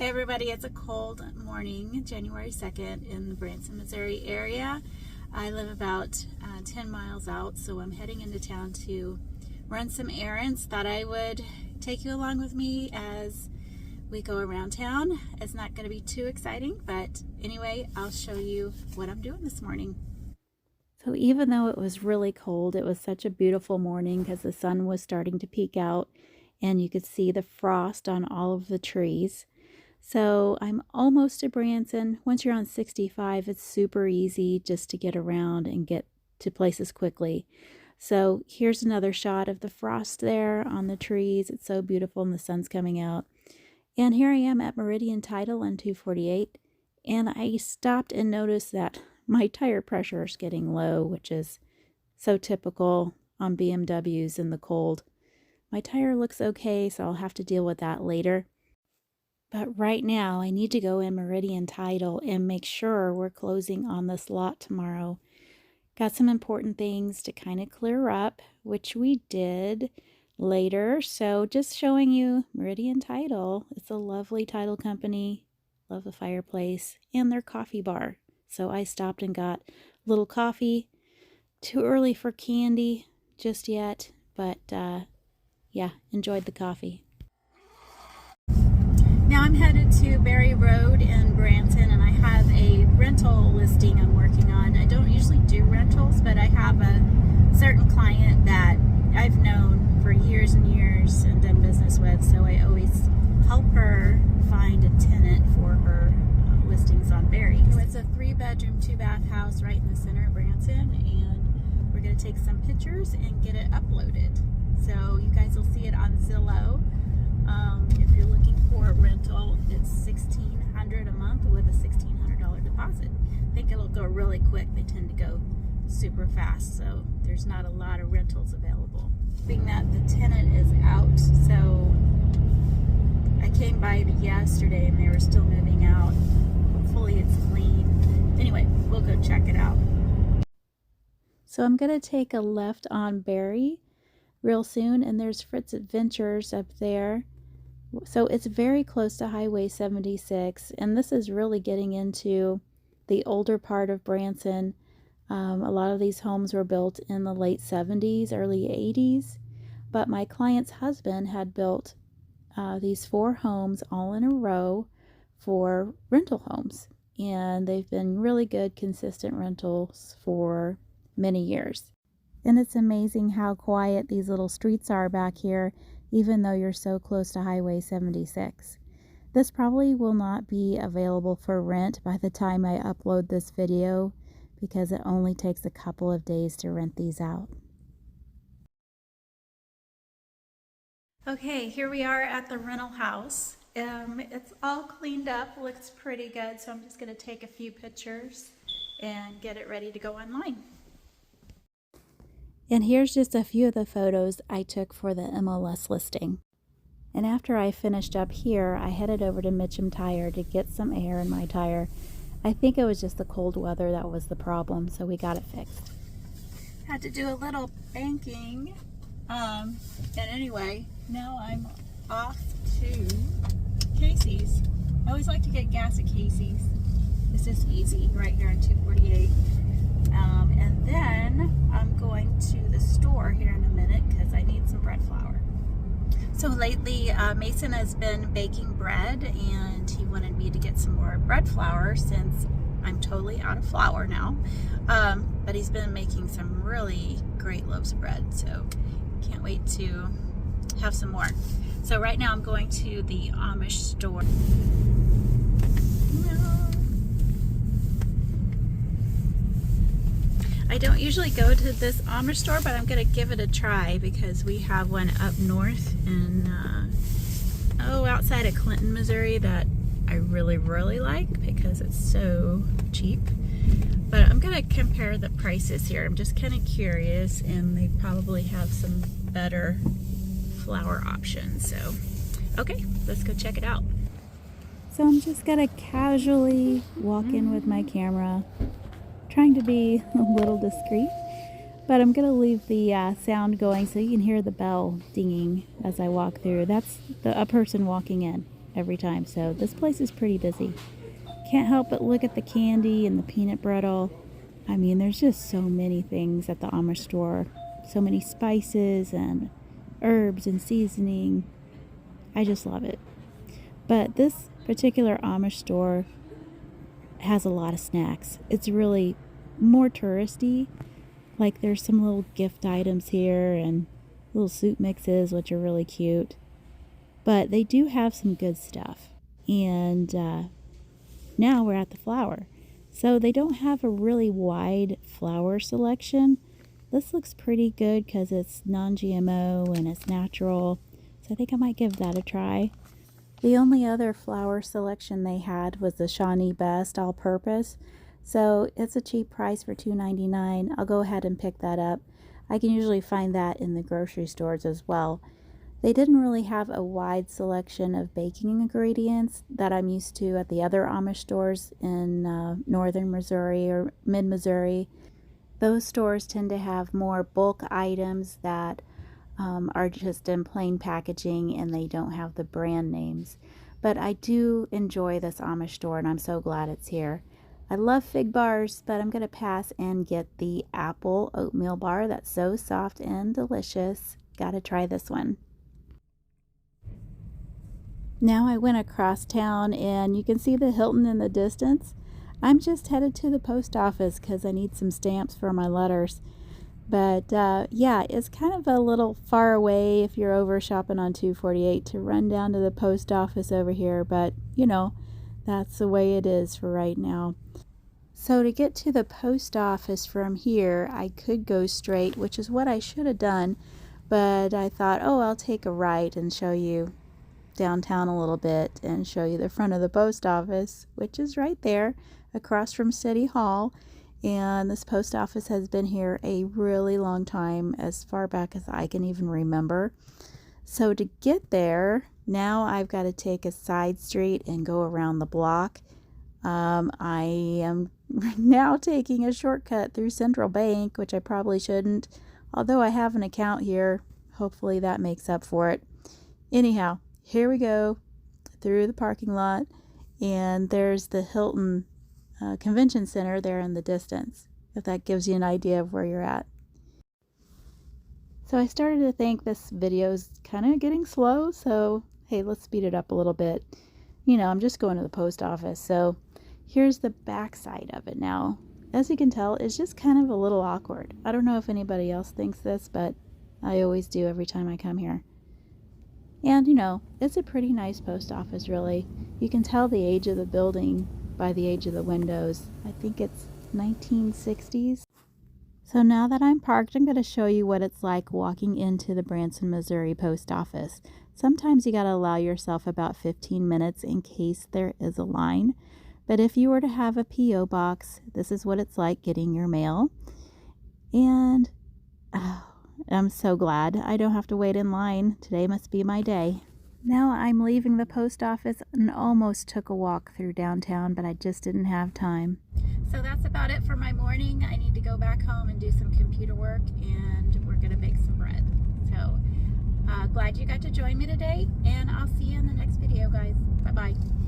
Hey everybody, it's a cold morning, January 2nd in the Branson, Missouri area. I live about 10 miles out, so I'm heading into town to run some errands. Thought I would take you along with me as we go around town. It's not going to be too exciting, but anyway, I'll show you what I'm doing this morning. So even though it was really cold, it was such a beautiful morning because the sun was starting to peek out and you could see the frost on all of the trees. So I'm almost to Branson. Once you're on 65, it's super easy just to get around and get to places quickly. So here's another shot of the frost there on the trees. It's so beautiful and the sun's coming out. And here I am at Meridian Title on 248. And I stopped and noticed that my tire pressure is getting low, which is so typical on BMWs in the cold. My tire looks okay, so I'll have to deal with that later. But right now, I need to go in Meridian Title and make sure we're closing on this lot tomorrow. Got some important things to kind of clear up, which we did later. So just showing you Meridian Title. It's a lovely title company. Love the fireplace and their coffee bar. So I stopped and got a little coffee. Too early for candy just yet, but yeah, enjoyed the coffee. Now I'm headed to Berry Road in Branson, and I have a rental listing I'm working on. I don't usually do rentals, but I have a certain client that I've known for years and years and done business with, so I always help her find a tenant for her listings on Berry. So it's a 3-bedroom, 2-bath house right in the center of Branson, and we're going to take some pictures and get it uploaded. So you guys will see it on Zillow. If you're looking for a rental, it's $1,600 a month with a $1,600 deposit. I think it'll go really quick. They tend to go super fast, so there's not a lot of rentals available. Being that the tenant is out, so I came by yesterday and they were still moving out. Hopefully it's clean. Anyway, we'll go check it out. So I'm going to take a left on Berry real soon, and there's Fritz Adventures up there. So it's very close to Highway 76, and this is really getting into the older part of Branson. A lot of these homes were built in the late 70s, early 80s, but my client's husband had built these 4 homes all in a row for rental homes, and they've been really good, consistent rentals for many years. And it's amazing how quiet these little streets are back here, even though you're so close to Highway 76. This probably will not be available for rent by the time I upload this video, because it only takes a couple of days to rent these out. Okay, here we are at the rental house. It's all cleaned up, looks pretty good, so I'm just going to take a few pictures and get it ready to go online. And here's just a few of the photos I took for the MLS listing. And after I finished up here, I headed over to Mitcham Tire to get some air in my tire. I think it was just the cold weather that was the problem, so we got it fixed. Had to do a little banking. And anyway, now I'm off to Casey's. I always like to get gas at Casey's. It's just easy right here on 248. And then I'm going to the store here in a minute because I need some bread flour. So lately Mason has been baking bread, and he wanted me to get some more bread flour since I'm totally out of flour now. But he's been making some really great loaves of bread, so can't wait to have some more. So right now I'm going to the Amish store. I don't usually go to this Amish store, but I'm going to give it a try because we have one up north in, outside of Clinton, Missouri that I really, really like because it's so cheap. But I'm going to compare the prices here. I'm just kind of curious, and they probably have some better flour options. So, okay, let's go check it out. So I'm just going to casually walk in with my camera, trying to be a little discreet, but I'm going to leave the sound going so you can hear the bell dinging as I walk through. That's a person walking in. every time. So this place is pretty busy. Can't help but look at the candy and the peanut brittle. I mean, there's just so many things at the Amish store. So many spices and herbs and seasoning. I just love it. But this particular Amish store has a lot of snacks. It's really more touristy. Like there's some little gift items here and little soup mixes, which are really cute. But they do have some good stuff. And now we're at the flour. So they don't have a really wide flour selection. This looks pretty good because it's non-GMO and it's natural. So I think I might give that a try. The only other flour selection they had was the Shawnee Best all-purpose. So it's a cheap price for $2.99. I'll go ahead and pick that up. I can usually find that in the grocery stores as well. They didn't really have a wide selection of baking ingredients that I'm used to at the other Amish stores in northern Missouri or mid-Missouri. Those stores tend to have more bulk items that are just in plain packaging and they don't have the brand names. But I do enjoy this Amish store and I'm so glad it's here. I love fig bars, but I'm going to pass and get the apple oatmeal bar that's so soft and delicious. Gotta try this one. Now I went across town and you can see the Hilton in the distance. I'm just headed to the post office because I need some stamps for my letters. But yeah, it's kind of a little far away if you're over shopping on 248 to run down to the post office over here. But you know, that's the way it is for right now. So to get to the post office from here, I could go straight, which is what I should have done. But I thought, oh, I'll take a right and show you downtown a little bit and show you the front of the post office, which is right there across from City Hall. And this post office has been here a really long time, as far back as I can even remember. So to get there, now I've got to take a side street and go around the block. I am now taking a shortcut through Central Bank, which I probably shouldn't, although I have an account here. Hopefully that makes up for it. Anyhow, here we go through the parking lot, and there's the Hilton Convention Center there in the distance, if that gives you an idea of where you're at. So I started to think this video's kind of getting slow, so hey, let's speed it up a little bit. You know, I'm just going to the post office, so here's the back side of it now. As you can tell, it's just kind of a little awkward. I don't know if anybody else thinks this, but I always do every time I come here. And you know, it's a pretty nice post office, really. You can tell the age of the building by the age of the windows. I think it's 1960s. So now that I'm parked, I'm going to show you what it's like walking into the Branson, Missouri post office. Sometimes you got to allow yourself about 15 minutes in case there is a line. But if you were to have a P.O. box, this is what it's like getting your mail. And I'm so glad I don't have to wait in line. Today must be my day. Now I'm leaving the post office and almost took a walk through downtown, but I just didn't have time. So that's about it for my morning. I need to go back home and do some computer work, and we're going to bake some bread. So glad you got to join me today, and I'll see you in the next video, guys. Bye-bye.